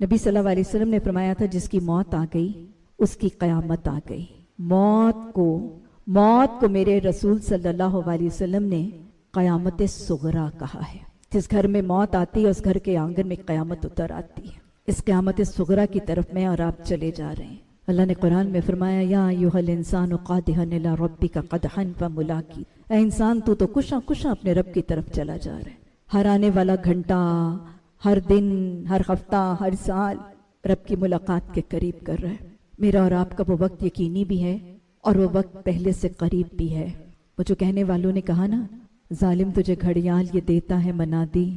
نبی صلی اللہ علیہ وسلم نے فرمایا تھا جس کی موت آ گئی اس کی قیامت آ گئی۔ موت کو میرے رسول صلی اللہ علیہ وسلم نے قیامت صغریٰ کہا ہے۔ جس گھر میں موت آتی ہے اس گھر کے آنگن میں قیامت اتر آتی ہے۔ اس قیامت صغریٰ کی طرف میں اور آپ چلے جا رہے ہیں۔ اللہ نے قرآن میں فرمایا یا ایھا الانسان قادحا الی ربک قدحا فملاقی، اے انسان تو کشاں اپنے رب کی طرف چلا جا رہا ہے۔ ہر آنے والا گھنٹہ، ہر دن، ہر ہفتہ، ہر سال رب کی ملاقات کے قریب کر رہا ہے۔ میرا اور آپ کا وہ وقت یقینی بھی ہے اور وہ وقت پہلے سے قریب بھی ہے۔ وہ جو کہنے والوں نے کہا نا، ظالم تجھے گھڑیال یہ دیتا ہے منادی،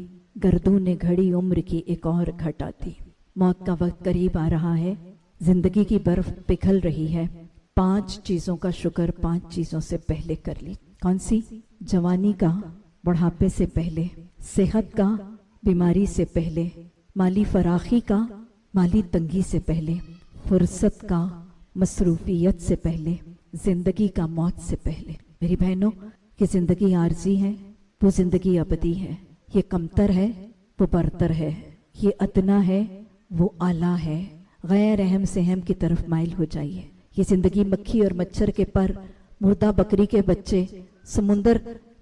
گردوں نے گھڑی عمر کی ایک اور گھٹاتی۔ موت کا وقت قریب آ رہا ہے، زندگی کی برف پگھل رہی ہے۔ 5 چیزوں کا شکر 5 چیزوں سے پہلے کر لی۔ کون سی؟ جوانی کا، بڑھاپے سے پہلے، صحت کا، بیماری سے پہلے، مالی فراخی کا، مالی تنگی سے پہلے، فرصت کا، مصروفیت سے پہلے، زندگی کا، موت سے پہلے۔ میری بہنوں، یہ زندگی عارضی ہے، وہ زندگی ابدی ہے۔ یہ کمتر ہے، وہ برتر ہے۔ یہ ادنا ہے، وہ اعلیٰ ہے۔ غیر اہم سے اہم کی طرف مائل ہو جائیے۔ یہ زندگی مکھی اور مچھر کے پر، مردہ بکری کے بچے، سمندر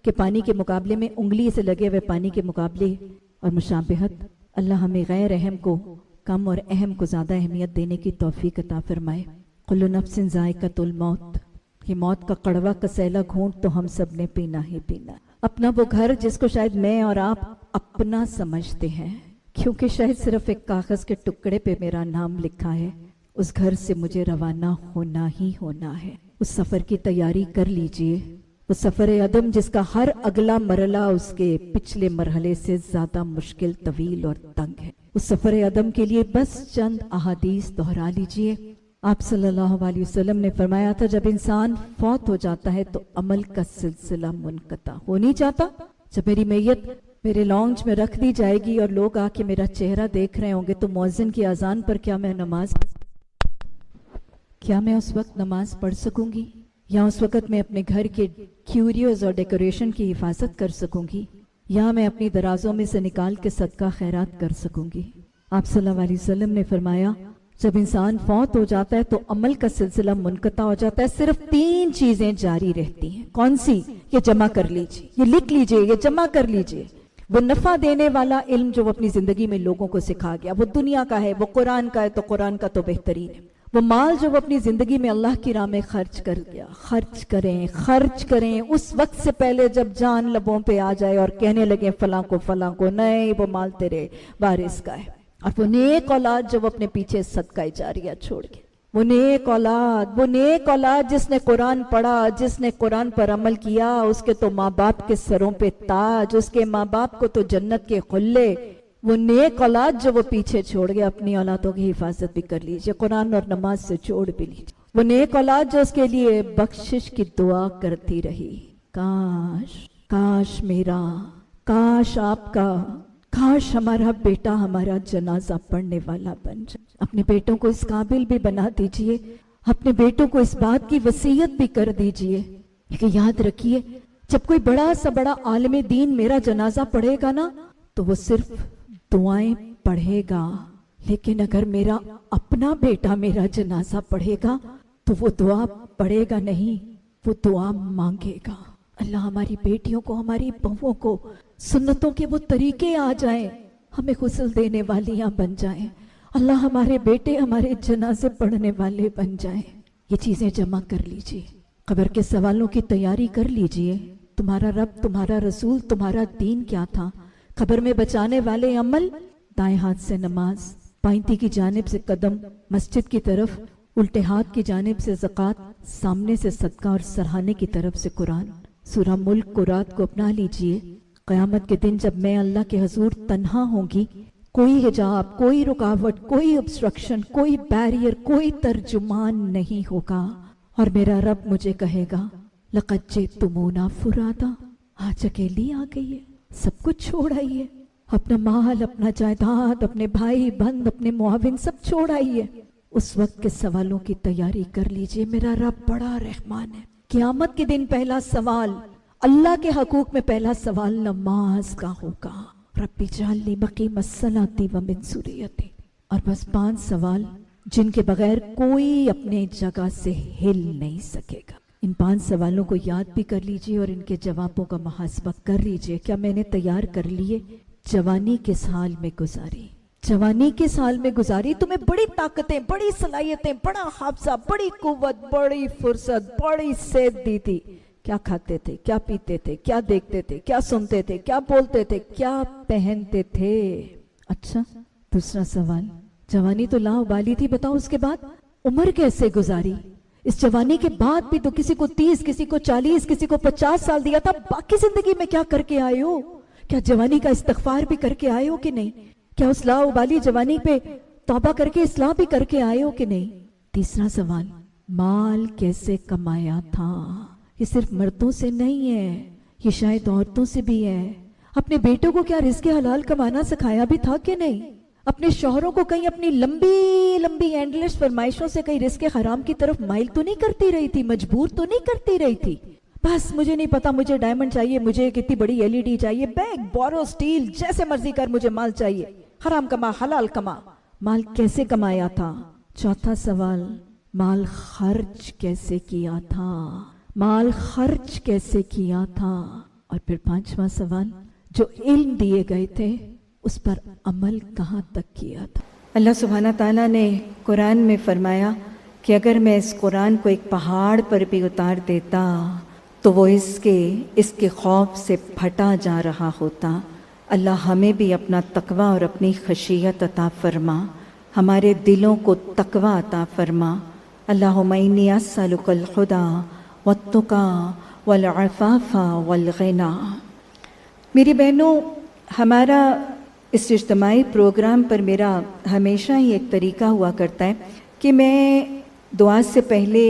کے پانی کے مقابلے میں انگلی سے لگے ہوئے پانی کے مقابلے اور مشابہت۔ اللہ ہمیں غیر اہم کو کم اور اہم کو زیادہ اہمیت دینے کی توفیق عطا فرمائے۔ کل نفس ذائقۃ الموت، یہ موت کا کڑوا کسیلا گھونٹ تو ہم سب نے پینا ہی پینا۔ اپنا وہ گھر جس کو شاید میں اور آپ اپنا سمجھتے ہیں، کیونکہ شاید صرف ایک کاغذ کے ٹکڑے پہ میرا نام لکھا ہے، اس گھر سے مجھے روانہ ہونا ہی ہونا ہے۔ اس سفر کی تیاری کر لیجئے، وہ سفر عدم جس کا ہر اگلا مرحلہ اس کے پچھلے مرحلے سے زیادہ مشکل، طویل اور تنگ ہے۔ اس سفر عدم کے لیے بس چند احادیث دہرا لیجئے۔ آپ صلی اللہ علیہ وسلم نے فرمایا تھا جب انسان فوت ہو جاتا ہے تو عمل کا سلسلہ منقطع ہو نہیں جاتا۔ جب میری میت میرے لانچ میں رکھ دی جائے گی اور لوگ آ کے میرا چہرہ دیکھ رہے ہوں گے تو مؤذن کی اذان پر کیا میں اس وقت نماز پڑھ سکوں گی؟ یا اس وقت میں اپنے گھر کے کیوریوز اور ڈیکوریشن کی حفاظت کر سکوں گی؟ یا میں اپنی درازوں میں سے نکال کے صدقہ خیرات کر سکوں گی؟ آپ صلی اللہ علیہ وسلم نے فرمایا جب انسان فوت ہو جاتا ہے تو عمل کا سلسلہ منقطع ہو جاتا ہے، صرف 3 چیزیں جاری رہتی ہیں۔ کون سی؟ یہ جمع کر لیجئے، یہ لکھ لیجئے، یہ جمع کر لیجئے۔ وہ نفع دینے والا علم جو وہ اپنی زندگی میں لوگوں کو سکھا گیا، وہ دنیا کا ہے، وہ قرآن کا ہے تو قرآن کا تو بہترین ہے۔ وہ مال جو وہ اپنی زندگی میں اللہ کی راہ میں خرچ کر گیا، خرچ کریں اس وقت سے پہلے جب جان لبوں پہ آ جائے اور کہنے لگے فلاں کو نہیں، وہ مال تیرے وارث کا ہے۔ اور وہ نیک اولاد جو وہ اپنے پیچھے صدقہ جاریہ چھوڑ گئے، وہ نیک اولاد جس نے قرآن پڑھا، جس نے قرآن پر عمل کیا، اس کے تو ماں باپ کے سروں پہ تاج، اس کے ماں باپ کو تو جنت کے خلے۔ وہ نیک اولاد جو وہ پیچھے چھوڑ گئے، اپنی اولادوں کی حفاظت بھی کر لیجئے، قرآن اور نماز سے جوڑ بھی لیجئے۔ وہ نیک اولاد جو اس کے لیے بخشش کی دعا کرتی رہی، کاش میرا، کاش آپ کا، کاش ہمارا بیٹا ہمارا جنازہ پڑھنے والا بن جائے۔ اپنے بیٹوں کو اس قابل بھی بنا دیجئے، اپنے بیٹوں کو اس بات کی وصیت بھی کر دیجئے کہ یاد رکھیے جب کوئی بڑا سا بڑا عالم دین میرا جنازہ پڑھے گا نا تو وہ صرف دعائیں پڑھے گا، لیکن اگر میرا اپنا بیٹا میرا جنازہ پڑھے گا تو وہ دعا پڑھے گا نہیں، وہ دعا مانگے گا۔ اللہ ہماری بیٹیوں کو، ہماری بہووں کو سنتوں کے وہ طریقے آ جائیں، ہمیں غسل دینے والیاں بن جائیں، اللہ ہمارے بیٹے ہمارے جنازے پڑھنے والے بن جائیں۔ یہ چیزیں جمع کر لیجئے، قبر کے سوالوں کی تیاری کر لیجئے۔ تمہارا رب، تمہارا رسول، تمہارا دین کیا تھا؟ قبر میں بچانے والے عمل، دائیں ہاتھ سے نماز، پائنتی کی جانب سے قدم مسجد کی طرف، الٹے ہاتھ کی جانب سے زکوٰۃ، سامنے سے صدقہ اور سرہانے کی طرف سے قرآن۔ سورہ ملک کو رات کو اپنا لیجئے۔ قیامت کے دن جب میں اللہ کے حضور تنہا ہوں گی، کوئی حجاب، کوئی رکاوٹ، کوئی obstruction، کوئی بیریئر، کوئی ترجمان نہیں ہوگا، اور میرا رب مجھے کہے گا لَقَدْ جِئْتُمُونَا فُرَادًا، آج اکیلی آ گئی ہے، سب کچھ چھوڑ آئی ہے، اپنا مال، اپنا جائیداد، اپنے بھائی بند، اپنے معاون سب چھوڑ آئی ہے۔ اس وقت کے سوالوں کی تیاری کر لیجئے، میرا رب بڑا رحمان ہے۔ قیامت کے دن پہلا سوال، اللہ کے حقوق میں پہلا سوال نماز کا ہوگا۔ رب اجعلنی مقیم الصلاۃ ومن ذریتی، اور بس 5 سوال جن کے بغیر کوئی اپنے جگہ سے ہل نہیں سکے گا. ان 5 سوالوں کو یاد بھی کر لیجئے اور ان کے جوابوں کا محاسبہ کر لیجئے. کیا میں نے تیار کر لیے؟ جوانی کے سال میں گزاری. جوانی کے سال میں گزاری تمہیں بڑی طاقتیں، بڑی صلاحیتیں، بڑا حافظہ، بڑی قوت، بڑی فرصت، بڑی صحت دی تھی. کیا کھاتے تھے، کیا پیتے تھے، کیا دیکھتے تھے، کیا سنتے تھے، کیا بولتے تھے، کیا پہنتے تھے؟ اچھا، دوسرا سوال، جوانی تو لاابالی تھی، بتاؤ اس کے بعد عمر کیسے گزاری؟ اس جوانی کے بعد بھی تو کسی کو 30، کسی کو 40، کسی کو 50 سال دیا تھا. باقی زندگی میں کیا کر کے آئے ہو؟ کیا جوانی کا استغفار بھی کر کے آئے ہو کہ نہیں؟ کیا اس لاابالی جوانی پہ توبہ کر کے اصلاح بھی کر کے آئے ہو کہ نہیں؟ تیسرا سوال، مال کیسے کمایا تھا؟ یہ صرف مردوں سے نہیں ہے، یہ شاید عورتوں سے بھی ہے. اپنے بیٹوں کو کیا رزق حلال کمانا سکھایا بھی تھا کہ نہیں؟ اپنے شوہروں کو کہیں اپنی لمبی لمبی اینڈلیس فرمائشوں سے کہیں رزق حرام کی طرف مائل تو نہیں کرتی رہی تھی؟ مجبور تو نہیں کرتی رہی تھی؟ بس مجھے نہیں پتا، مجھے ڈائمنڈ چاہیے، مجھے کتنی بڑی LED چاہیے، بینک بورو سٹیل جیسے مرضی کر، مجھے مال چاہیے. حرام کما، حلال کما. مال کیسے کمایا تھا؟ چوتھا سوال، مال خرچ کیسے کیا تھا؟ مال خرچ کیسے کیا تھا؟ اور پھر 5واں سوال، جو علم دیے گئے تھے اس پر عمل کہاں تک کیا تھا؟ اللہ سبحانہ تعالیٰ نے قرآن میں فرمایا کہ اگر میں اس قرآن کو ایک پہاڑ پر بھی اتار دیتا تو وہ اس کے خوف سے پھٹا جا رہا ہوتا. اللہ ہمیں بھی اپنا تقوی اور اپنی خشیت عطا فرما، ہمارے دلوں کو تقوی عطا فرما. اللہم انی اسألک الہدی والتقی والعفاف والغنی. میری بہنوں، ہمارا اس اجتماعی پروگرام پر میرا ہمیشہ ہی ایک طریقہ ہوا کرتا ہے کہ میں دعا سے پہلے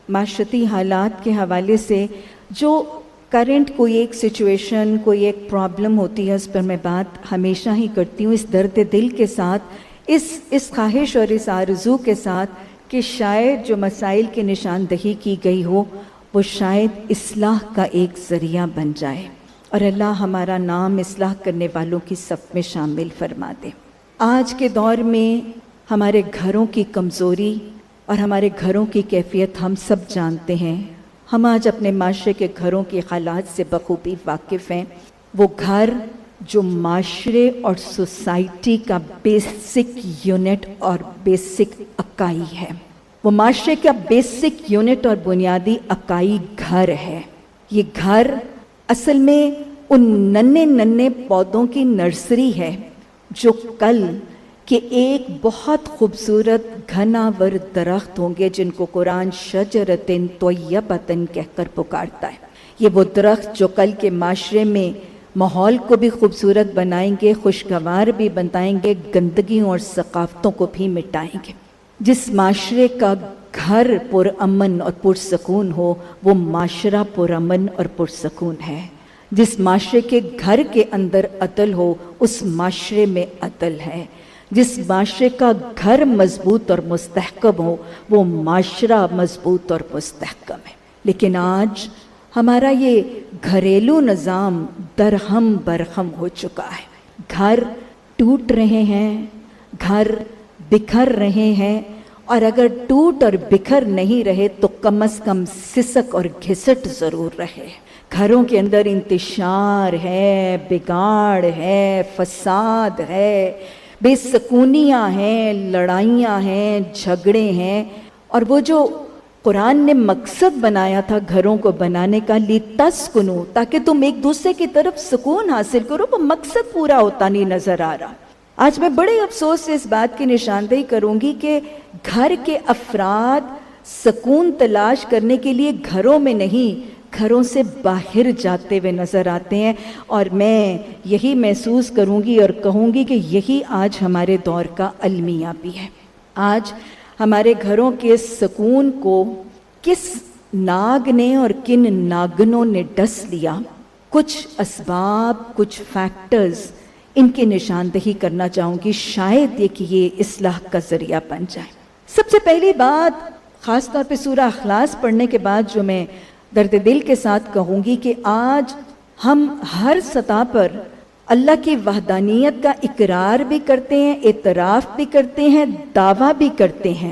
معاشرتی حالات کے حوالے سے جو کرنٹ کوئی ایک سچویشن، کوئی ایک پرابلم ہوتی ہے، اس پر میں بات ہمیشہ ہی کرتی ہوں، اس درد دل کے ساتھ، اس خواہش اور اس آرزو کے ساتھ کہ شاید جو مسائل کی نشاندہی کی گئی ہو وہ شاید اصلاح کا ایک ذریعہ بن جائے، اور اللہ ہمارا نام اصلاح کرنے والوں کی صف میں شامل فرما دے. آج کے دور میں ہمارے گھروں کی کمزوری اور ہمارے گھروں کی کیفیت ہم سب جانتے ہیں. ہم آج اپنے معاشرے کے گھروں کے حالات سے بخوبی واقف ہیں. وہ گھر جو معاشرے اور سوسائٹی کا بیسک یونٹ اور بیسک اکائی ہے، وہ معاشرے کا بیسک یونٹ اور بنیادی اکائی گھر ہے. یہ گھر اصل میں ان ننھے پودوں کی نرسری ہے جو کل کے ایک بہت خوبصورت گھناور درخت ہوں گے، جن کو قرآن شجرۃ طیبۃ کہہ کر پکارتا ہے. یہ وہ درخت جو کل کے معاشرے میں ماحول کو بھی خوبصورت بنائیں گے، خوشگوار بھی بنائیں گے، گندگیوں اور ثقافتوں کو بھی مٹائیں گے. جس معاشرے کا گھر پرامن اور پرسکون ہو وہ معاشرہ پرامن اور پرسکون ہے. جس معاشرے کے گھر کے اندر عدل ہو اس معاشرے میں عدل ہے. جس معاشرے کا گھر مضبوط اور مستحکم ہو وہ معاشرہ مضبوط اور مستحکم ہے. لیکن آج ہمارا یہ گھریلو نظام درہم برہم ہو چکا ہے. گھر ٹوٹ رہے ہیں، گھر بکھر رہے ہیں، اور اگر ٹوٹ اور بکھر نہیں رہے تو کم از کم سسک اور گھسٹ ضرور رہے. گھروں کے اندر انتشار ہے، بگاڑ ہے، فساد ہے، بے سکونیاں ہیں، لڑائیاں ہیں، جھگڑے ہیں. اور وہ جو قرآن نے مقصد بنایا تھا گھروں کو بنانے کا، لِتَسْكُنُوا، تاکہ تم ایک دوسرے کی طرف سکون حاصل کرو، وہ مقصد پورا ہوتا نہیں نظر آ رہا. آج میں بڑے افسوس سے اس بات کی نشاندہی کروں گی کہ گھر کے افراد سکون تلاش کرنے کے لیے گھروں میں نہیں، گھروں سے باہر جاتے ہوئے نظر آتے ہیں. اور میں یہی محسوس کروں گی اور کہوں گی کہ یہی آج ہمارے دور کا المیہ بھی ہے. آج ہمارے گھروں کے سکون کو کس ناگ نے اور کن ناگنوں نے ڈس لیا، کچھ اسباب، کچھ فیکٹرز، ان کی نشاندہی کرنا چاہوں گی، شاید یہ اصلاح کا ذریعہ بن جائے. سب سے پہلی بات، خاص طور پہ سورہ اخلاص پڑھنے کے بعد جو میں درد دل کے ساتھ کہوں گی کہ آج ہم ہر سطح پر اللہ کی وحدانیت کا اقرار بھی کرتے ہیں، اعتراف بھی کرتے ہیں، دعویٰ بھی کرتے ہیں،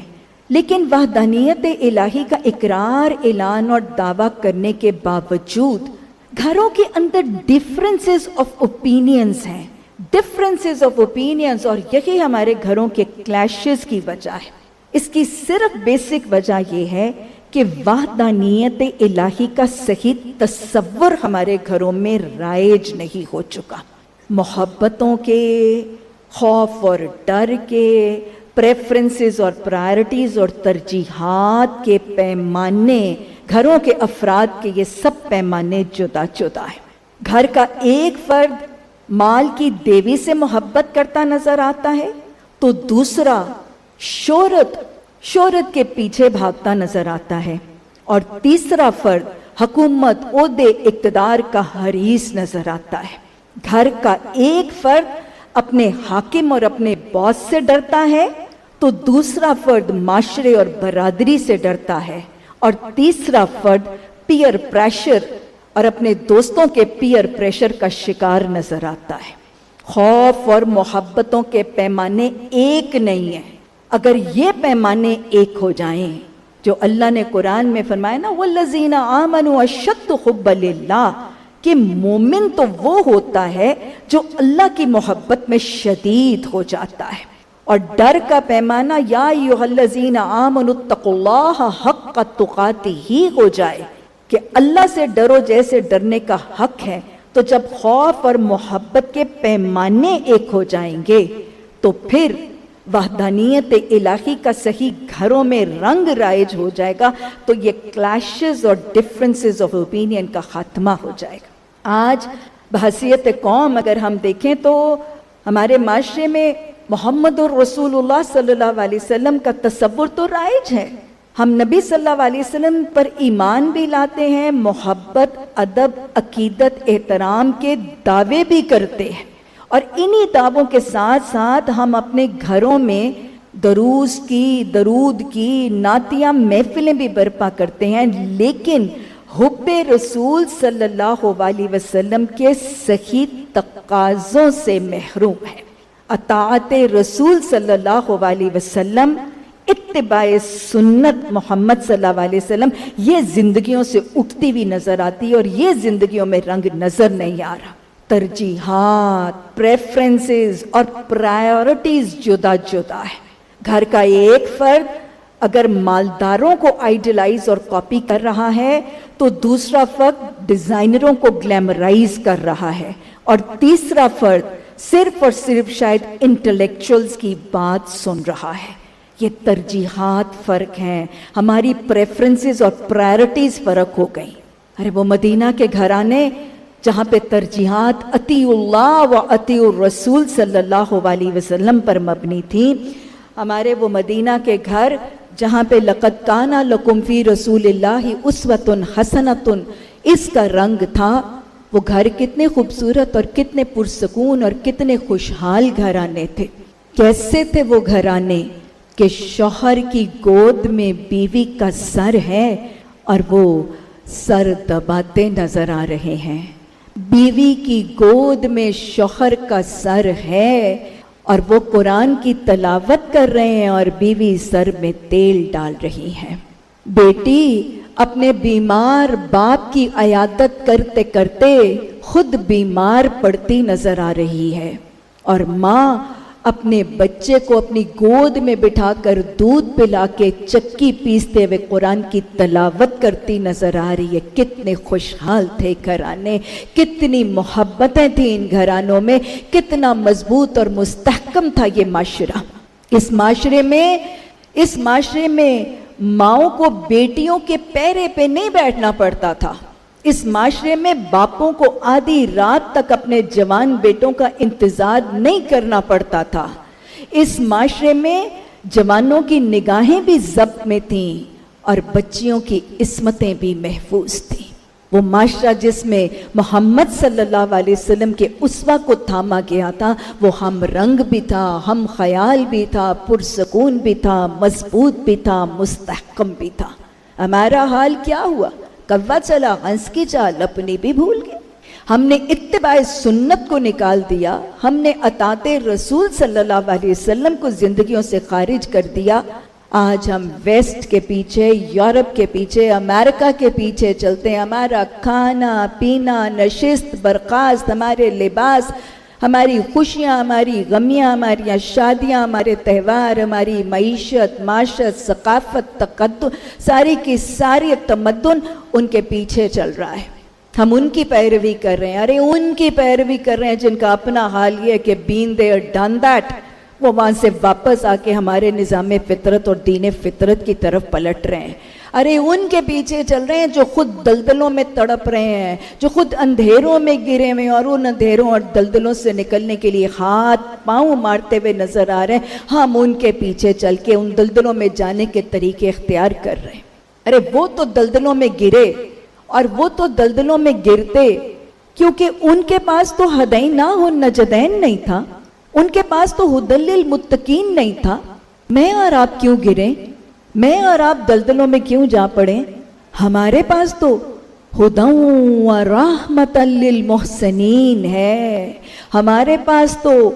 لیکن وحدانیت الہی کا اقرار، اعلان اور دعویٰ کرنے کے باوجود گھروں کے اندر ڈفرینسز آف اوپینینز ہیں، ڈفرینسز آف اوپینینز، اور یہی ہمارے گھروں کے کلیشز کی وجہ ہے۔ اس کی صرف بیسک وجہ یہ ہے کہ وحدانیت الہی کا صحیح تصور ہمارے گھروں میں رائج نہیں ہو چکا۔ محبتوں کے، خوف اور ڈر کے، پریفرنسز اور پرائرٹیز اور ترجیحات کے پیمانے، گھروں کے افراد کے یہ سب پیمانے جدا جدا ہیں۔ گھر کا ایک فرد مال کی دیوی سے محبت کرتا نظر آتا ہے تو دوسرا شہرت کے پیچھے بھاگتا نظر آتا ہے، اور تیسرا فرد حکومت، عہدے، اقتدار کا حریص نظر آتا ہے۔ گھر کا ایک فرد اپنے حاکم اور اپنے باس سے ڈرتا ہے تو دوسرا فرد معاشرے اور برادری سے ڈرتا ہے، اور تیسرا فرد پیئر پریشر اور اپنے دوستوں کے پیئر پریشر کا شکار نظر آتا ہے۔ خوف اور محبتوں کے پیمانے ایک نہیں ہیں۔ اگر یہ پیمانے ایک ہو جائیں جو اللہ نے قرآن میں فرمایا نا وَالَّذِينَ آمَنُوا أَشَدُّ حُبًّا لِلَّهِ، کہ مومن تو وہ ہوتا ہے جو اللہ کی محبت میں شدید ہو جاتا ہے۔ اور ڈر کا پیمانہ یا ایھا الذین آمنوا اتقوا اللہ حق تقاتہ ہو جائے کہ اللہ سے ڈرو جیسے ڈرنے کا حق ہے۔ تو جب خوف اور محبت کے پیمانے ایک ہو جائیں گے تو پھر وحدانیت الہی کا صحیح گھروں میں رنگ رائج ہو جائے گا، تو یہ کلیشز اور ڈفرینسز آف اوپینین کا خاتمہ ہو جائے گا۔ آج بحیثیت قوم اگر ہم دیکھیں تو ہمارے معاشرے میں محمد الرسول اللہ صلی اللہ علیہ وسلم کا تصور تو رائج ہے، ہم نبی صلی اللہ علیہ وسلم پر ایمان بھی لاتے ہیں، محبت، ادب، عقیدت، احترام کے دعوے بھی کرتے ہیں، اور انہی دعووں کے ساتھ ساتھ ہم اپنے گھروں میں دروس کی، درود کی، نعتیہ محفلیں بھی برپا کرتے ہیں، لیکن حب رسول صلی اللہ علیہ وسلم کے صحیح تقاضوں سے محروم ہے۔ اطاعت رسول صلی اللہ علیہ وسلم، اتباع سنت محمد صلی اللہ علیہ وسلم، یہ زندگیوں سے اٹھتی ہوئی نظر آتی ہے اور یہ زندگیوں میں رنگ نظر نہیں آ رہا۔ ترجیحات، پریفرنسز اور پرائیورٹیز جدا جدا ہے۔ گھر کا ایک فرد اگر مالداروں کو آئیڈیلائز اور کاپی کر رہا ہے تو دوسرا فرد ڈیزائنروں کو گلیمرائز کر رہا ہے، اور تیسرا فرد صرف اور صرف شاید انٹلیکچوئلز کی بات سن رہا ہے۔ یہ ترجیحات فرق ہیں، ہماری پریفرنسز اور پرائرٹیز فرق ہو گئی۔ ارے وہ مدینہ کے گھرانے جہاں پہ ترجیحات اطیعوا اللہ و اطیعوا الرسول صلی اللہ علیہ وسلم پر مبنی تھی، ہمارے وہ مدینہ کے گھر جہاں پہ لقد کان لکم فی رسول اللہ اسوۃ حسنۃ اس کا رنگ تھا، وہ گھر کتنے خوبصورت اور کتنے پرسکون اور کتنے خوشحال گھرانے تھے۔ کیسے تھے وہ گھرانے کہ شوہر کی گود میں بیوی کا سر ہے اور وہ سر دباتے نظر آ رہے ہیں، بیوی کی گود میں شوہر کا سر ہے اور وہ قرآن کی تلاوت کر رہے ہیں اور بیوی سر میں تیل ڈال رہی ہے۔ بیٹی اپنے بیمار باپ کی عیادت کرتے کرتے خود بیمار پڑتی نظر آ رہی ہے، اور ماں اپنے بچے کو اپنی گود میں بٹھا کر دودھ پلا کے چکی پیستے ہوئے قرآن کی تلاوت کرتی نظر آ رہی ہے۔ کتنے خوشحال تھے گھرانے، کتنی محبتیں تھیں ان گھرانوں میں، کتنا مضبوط اور مستحکم تھا یہ معاشرہ۔ اس معاشرے میں ماؤں کو بیٹیوں کے پیرے پہ نہیں بیٹھنا پڑتا تھا، اس معاشرے میں باپوں کو آدھی رات تک اپنے جوان بیٹوں کا انتظار نہیں کرنا پڑتا تھا، اس معاشرے میں جوانوں کی نگاہیں بھی ضبط میں تھیں اور بچیوں کی عصمتیں بھی محفوظ تھیں۔ وہ معاشرہ جس میں محمد صلی اللہ علیہ وسلم کے اسوہ کو تھاما گیا تھا، وہ ہم رنگ بھی تھا، ہم خیال بھی تھا، پرسکون بھی تھا، مضبوط بھی تھا، مستحکم بھی تھا۔ ہمارا حال کیا ہوا؟ کوا چلا ہنس کی چال اپنی بھی بھول گئے۔ ہم نے اتباع سنت کو نکال دیا، ہم نے اطاعت رسول صلی اللہ علیہ وسلم کو زندگیوں سے خارج کر دیا۔ آج ہم ویسٹ کے پیچھے، یورپ کے پیچھے، امریکہ کے پیچھے چلتے ہیں۔ ہمارا کھانا پینا، نشست برخاست، ہمارے لباس، ہماری خوشیاں، ہماری غمیاں، ہماری شادیاں، ہمارے تہوار، ہماری معیشت، معاشرت، ثقافت، تقدم، ساری کی ساری تمدن ان کے پیچھے چل رہا ہے۔ ہم ان کی پیروی کر رہے ہیں، ارے ان کی پیروی کر رہے ہیں جن کا اپنا حال یہ ہے کہ been there done that، وہ وہاں سے واپس آ کے ہمارے نظام فطرت اور دین فطرت کی طرف پلٹ رہے ہیں۔ ارے ان کے پیچھے چل رہے ہیں جو خود دلدلوں میں تڑپ رہے ہیں، جو خود اندھیروں میں گرے ہوئے اور ان اندھیروں اور دلدلوں سے نکلنے کے لیے ہاتھ پاؤں مارتے ہوئے نظر آ رہے ہیں۔ ہم ان کے پیچھے چل کے ان دلدلوں میں جانے کے طریقے اختیار کر رہے ہیں۔ ارے وہ تو دلدلوں میں گرے اور وہ تو دلدلوں میں گرتے کیونکہ ان کے پاس تو ہدینہ النجدین نہیں تھا، ان کے پاس تو ہدی للمتقین نہیں تھا۔ میں اور آپ کیوں گریں؟ میں اور آپ دلدلوں میں کیوں جا پڑیں؟ ہمارے پاس تو ہدی و رحمت للمحسنین ہے، ہمارے پاس تو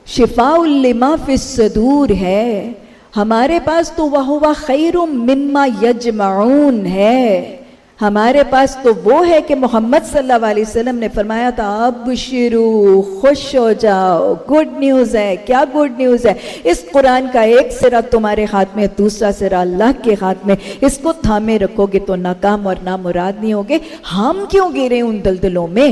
شفاء لما فی الصدور ہے، ہمارے پاس تو وَهُوَ خَيْرٌ مِّمَّا يَجْمَعُونَ ہے، ہمارے پاس تو وہ ہے کہ محمد صلی اللہ علیہ وسلم نے فرمایا تھا ابشرو، خوش ہو جاؤ، گڈ نیوز ہے۔ کیا گڈ نیوز ہے؟ اس قرآن کا ایک سرا تمہارے ہاتھ میں، دوسرا سرا اللہ کے ہاتھ میں، اس کو تھامے رکھو گے تو ناکام اور نامراد نہیں ہوگے۔ ہم کیوں گرے ان دلدلوں میں؟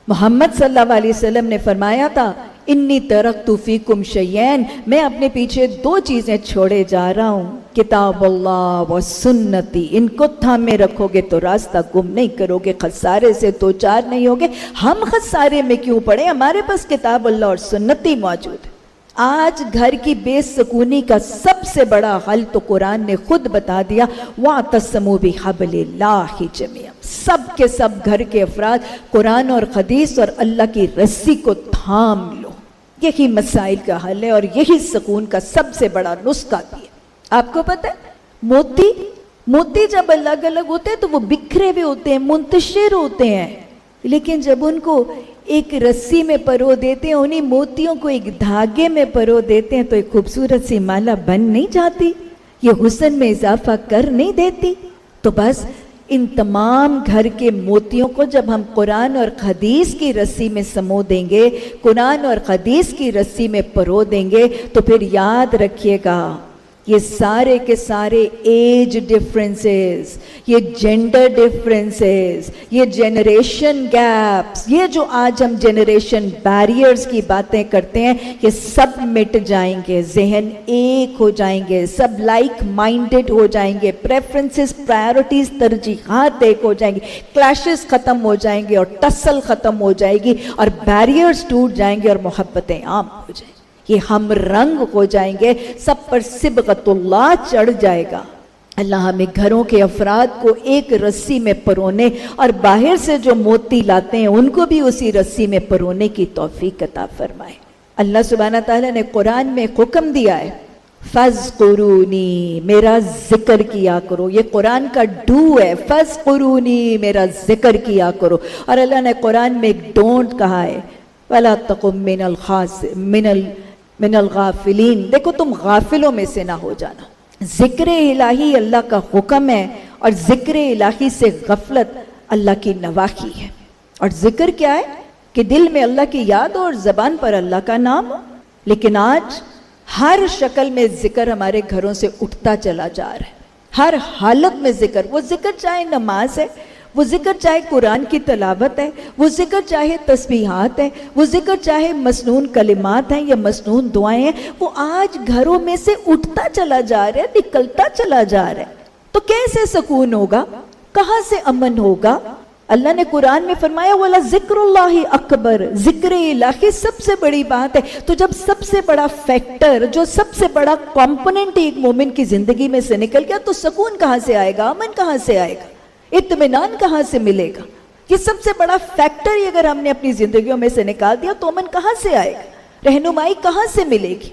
محمد صلی اللہ علیہ وسلم نے فرمایا تھا انی ترکت فیکم شیئین، میں اپنے پیچھے دو چیزیں چھوڑے جا رہا ہوں، کتاب اللہ و سنتی، ان کو تھامے رکھو گے تو راستہ گم نہیں کرو گے، خسارے سے دو چار نہیں ہوگے۔ ہم خسارے میں کیوں پڑے؟ ہمارے پاس کتاب اللہ اور سنتی موجود ہے۔ آج گھر کی بے سکونی کا سب سے بڑا حل تو قرآن نے خود بتا دیا، وَاعْتَصِمُوا بِحَبْلِ اللَّهِ جَمِيعًا، سب کے سب گھر کے افراد قرآن اور حدیث اور اللہ کی رسی کو تھام لو۔ یہی مسائل کا حل ہے اور یہی سکون کا سب سے بڑا نسخہ بھی ہے۔ آپ کو پتہ ہے موتی جب الگ الگ ہوتے ہیں تو وہ بکھرے ہوئے ہوتے ہیں، منتشر ہوتے ہیں، لیکن جب ان کو ایک رسی میں پرو دیتے ہیں، انہیں موتیوں کو ایک دھاگے میں پرو دیتے ہیں تو ایک خوبصورت سی مالا بن نہیں جاتی؟ یہ حسن میں اضافہ کر نہیں دیتی؟ تو بس ان تمام گھر کے موتیوں کو جب ہم قرآن اور حدیث کی رسی میں سمو دیں گے، قرآن اور حدیث کی رسی میں پرو دیں گے، تو پھر یاد رکھیے گا یہ سارے کے سارے ایج ڈفرنسز، یہ جینڈر ڈفرنسز، یہ جنریشن گیپس، یہ جو آج ہم جنریشن بیریئرز کی باتیں کرتے ہیں، یہ سب مٹ جائیں گے، ذہن ایک ہو جائیں گے، سب لائک مائنڈڈ ہو جائیں گے، پریفرنسز، پرائیورٹیز، ترجیحات ایک ہو جائیں گی، کلیشز ختم ہو جائیں گے اور ٹسل ختم ہو جائے گی اور بیریئرز ٹوٹ جائیں گے اور محبتیں عام ہو جائیں گی، یہ ہم رنگ ہو جائیں گے، سب پر صبغت اللہ چڑھ جائے گا۔ اللہ ہمیں گھروں کے افراد کو ایک رسی میں پرونے اور باہر سے جو موتی لاتے ہیں ان کو بھی اسی رسی میں پرونے کی توفیق عطا فرمائے۔ اللہ سبحانہ تعالیٰ نے قرآن میں حکم دیا ہے فَاذْكُرُونِي، میرا ذکر کیا کرو، یہ قرآن کا ڈو ہے، فَاذْكُرُونِي، میرا ذکر کیا کرو۔ اور اللہ نے قرآن میں ایک ڈونٹ کہا ہے وَلَا تَقُمْ من الغافلین، دیکھو تم غافلوں میں سے نہ ہو جانا۔ ذکر الہی اللہ کا حکم ہے اور ذکر الہی سے غفلت اللہ کی نواحی ہے۔ اور ذکر کیا ہے کہ دل میں اللہ کی یاد ہو اور زبان پر اللہ کا نام ہو، لیکن آج ہر شکل میں ذکر ہمارے گھروں سے اٹھتا چلا جا رہا ہے، ہر حالت میں ذکر، وہ ذکر چاہے نماز ہے، وہ ذکر چاہے قرآن کی تلاوت ہے، وہ ذکر چاہے تسبیحات ہے، وہ ذکر چاہے مسنون کلمات ہیں یا مسنون دعائیں ہیں، وہ آج گھروں میں سے اٹھتا چلا جا رہا ہے، نکلتا چلا جا رہا ہے۔ تو کیسے سکون ہوگا؟ کہاں سے امن ہوگا؟ اللہ نے قرآن میں فرمایا وَلَا ذِكْرُ اللَّهِ أَكْبَرُ، ذکر الہی سب سے بڑی بات ہے۔ تو جب سب سے بڑا فیکٹر، جو سب سے بڑا کمپوننٹ ایک مومن کی زندگی میں سے نکل گیا تو سکون کہاں سے آئے گا؟ امن کہاں سے آئے گا؟ اطمینان کہاں سے ملے گا؟ یہ سب سے بڑا فیکٹر ہی اگر ہم نے اپنی زندگیوں میں سے نکال دیا تو امن کہاں سے آئے گا؟ رہنمائی کہاں سے ملے گی؟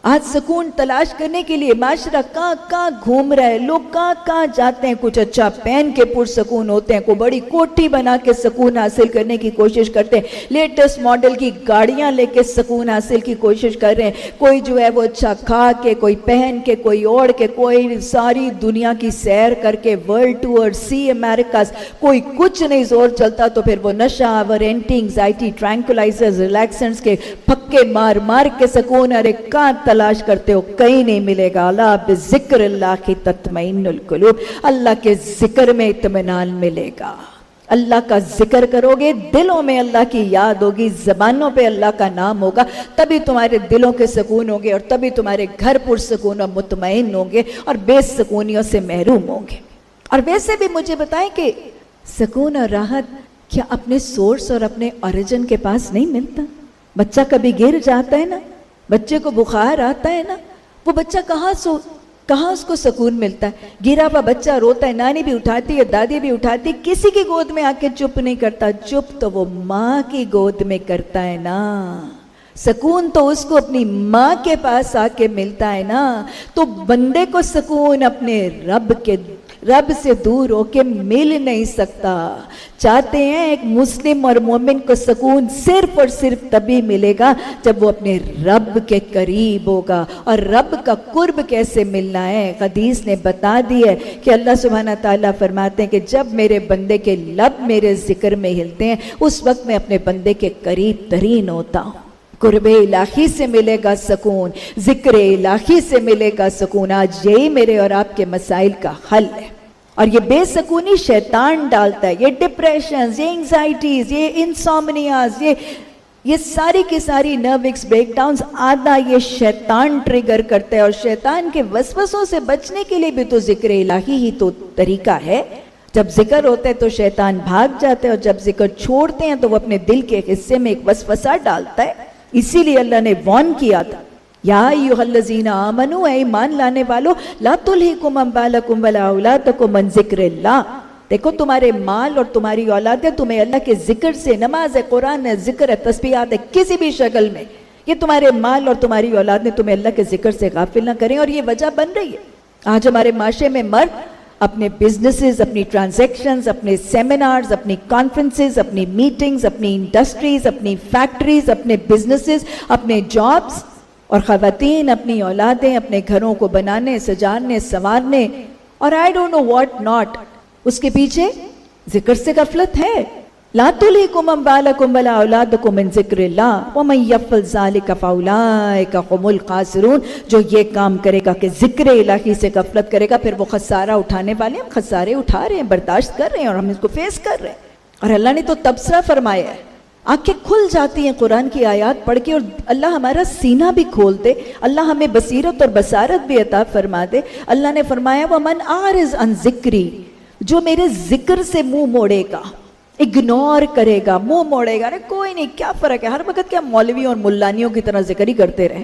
آج سکون تلاش کرنے کے لیے معاشرہ کہاں کہاں گھوم رہا ہے، لوگ کہاں کہاں جاتے ہیں، کچھ اچھا پہن کے پرسکون ہوتے ہیں، کوئی بڑی کوٹھی بنا کے سکون حاصل کرنے کی کوشش کرتے ہیں، لیٹسٹ ماڈل کی گاڑیاں لے کے سکون حاصل کی کوشش کر رہے ہیں، کوئی جو ہے وہ اچھا کھا کے، کوئی پہن کے، کوئی اوڑھ کے، کوئی ساری دنیا کی سیر کر کے، ورلڈ ٹور، سی امریکاز، کوئی کچھ نہیں زور چلتا تو پھر وہ نشہ آور، اینٹی انگزائٹی، ٹرینکولائزرز، ریلیکسنٹس کے پھکے مار مار کے سکون، ارے کہاں تلاش کرتے ہو، کہیں نہیں ملے گا۔ الا بذکر اللہ کی تطمئن القلوب، اللہ کے ذکر میں اطمینان ملے گا۔ اللہ کا ذکر کرو گے، دلوں میں اللہ کی یاد ہوگی، زبانوں پہ اللہ کا نام ہوگا، تبھی تمہارے دلوں کے سکون ہوں گے، اور تبھی تمہارے گھر پرسکون اور مطمئن ہوں گے، اور بے سکونیوں سے محروم ہوں گے۔ اور ویسے بھی مجھے بتائیں کہ سکون اور راحت کیا اپنے سورس اور اپنے اوریجن کے پاس نہیں ملتا؟ بچہ کبھی گر جاتا ہے نا، بچے کو بخار آتا ہے نا، وہ بچہ کہاں اس کو سکون ملتا ہے؟ گرا ہوا بچہ روتا ہے، نانی بھی اٹھاتی ہے، دادی بھی اٹھاتی ہے، کسی کی گود میں آ کے چپ نہیں کرتا، چپ تو وہ ماں کی گود میں کرتا ہے نا۔ سکون تو اس کو اپنی ماں کے پاس آ کے ملتا ہے نا۔ تو بندے کو سکون اپنے رب سے دور ہو کے مل نہیں سکتا۔ چاہتے ہیں ایک مسلم اور مومن کو سکون صرف اور صرف تبھی ملے گا جب وہ اپنے رب کے قریب ہوگا۔ اور رب کا قرب کیسے ملنا ہے؟ حدیث نے بتا دی ہے کہ اللہ سبحانہ تعالیٰ فرماتے ہیں کہ جب میرے بندے کے لب میرے ذکر میں ہلتے ہیں، اس وقت میں اپنے بندے کے قریب ترین ہوتا ہوں۔ قرب الہی سے ملے گا سکون، ذکر الہی سے ملے گا سکون۔ آج یہی میرے اور آپ کے مسائل کا حل ہے۔ اور یہ بے سکونی شیطان ڈالتا ہے، یہ ڈپریشنز، یہ انگزائٹیز، یہ انسومنیاز، یہ ساری کی ساری نروکس بریک ڈاؤنز آدھا یہ شیطان ٹریگر کرتا ہے۔ اور شیطان کے وسوسوں سے بچنے کے لیے بھی تو ذکر الہی ہی تو طریقہ ہے۔ جب ذکر ہوتا ہے تو شیطان بھاگ جاتا ہے، اور جب ذکر چھوڑتے ہیں تو وہ اپنے دل کے حصے میں ایک وسوسہ ڈالتا ہے۔ اسی لیے اللہ نے وارن کیا تھا، یا ایھا الذین آمنوا، اے ایمان لانے والو، لا تلہکم اموالکم ولا اولادکم عن ذکر اللہ۔ دیکھو تمہارے مال اور تمہاری اولادیں تمہیں اللہ کے ذکر سے، نماز ہے، قرآن ہے، ذکر ہے، تسبیحات ہے، کسی بھی شکل میں یہ تمہارے مال اور تمہاری اولادیں تمہیں اللہ کے ذکر سے غافل نہ کریں۔ اور یہ وجہ بن رہی ہے آج ہمارے معاشرے میں مرد اپنے بزنسز، اپنی ٹرانزیکشنز، اپنے سیمینارز، اپنی کانفرنسز، اپنی میٹنگز، اپنی انڈسٹریز، اپنی فیکٹریز، اپنے بزنسز، اپنے جابز، اور خواتین اپنی اولادیں اپنے گھروں کو بنانے، سجانے، سنوارنے اور I don't know what not، اس کے پیچھے ذکر سے غفلت ہے۔ لا تلہکم اموالکم ولا اولادکم من ذکر اللہ ومن یفعل ذلک فاولئک هم الخاسرون۔ جو یہ کام کرے گا کہ ذکر الہی سے غفلت کرے گا، پھر وہ خسارہ اٹھانے والے ہیں۔ ہم خسارے اٹھا رہے ہیں، برداشت کر رہے ہیں، اور ہم اس کو فیس کر رہے ہیں۔ اور اللہ نے تو تبصرہ فرمایا ہے، آنکھیں کھل جاتی ہیں قرآن کی آیات پڑھ کے، اور اللہ ہمارا سینہ بھی کھول دے، اللہ ہمیں بصیرت اور بصارت بھی عطا فرما دے۔ اللہ نے فرمایا وَمَنْ أَعْرِضْ عَنْ ذِكْرِي، جو میرے ذکر سے منہ موڑے گا، اگنور کرے گا، منہ موڑے گا، کوئی نہیں، کیا فرق ہے، ہر وقت کیا مولوی اور ملانیوں کی طرح ذکر ہی کرتے رہے۔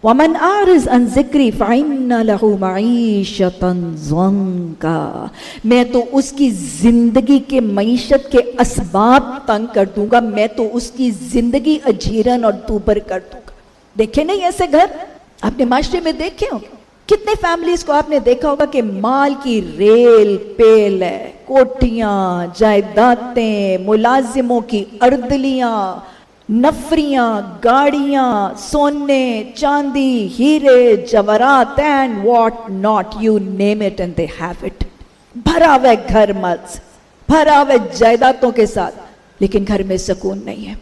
وَمَنْ أَعْرِضْ عَنْ ذِكْرِي فَإِنَّ لَهُ مَعِيشَةً ضَنْكًا، میں تو اس کی زندگی کے معیشت کے اسباب تنگ کر دوں گا، میں تو اس کی زندگی اجیرن اور دوبر کر دوں گا۔ دیکھے نہیں ایسے گھر آپ نے معاشرے میں دیکھے ہوں؟ کتنے فیملیز کو آپ نے دیکھا ہوگا کہ مال کی ریل پیل ہے، کوٹھیاں، جائیدادیں، ملازموں کی اردلیاں، نفریاں، گاڑیاں، سونے، چاندی، ہیرے، جواہرات، and what not, you name it and they have it. بھرا ہوا گھر مال سے، بھرا ہوا جائیدادوں کے ساتھ، لیکن گھر میں سکون نہیں ہے۔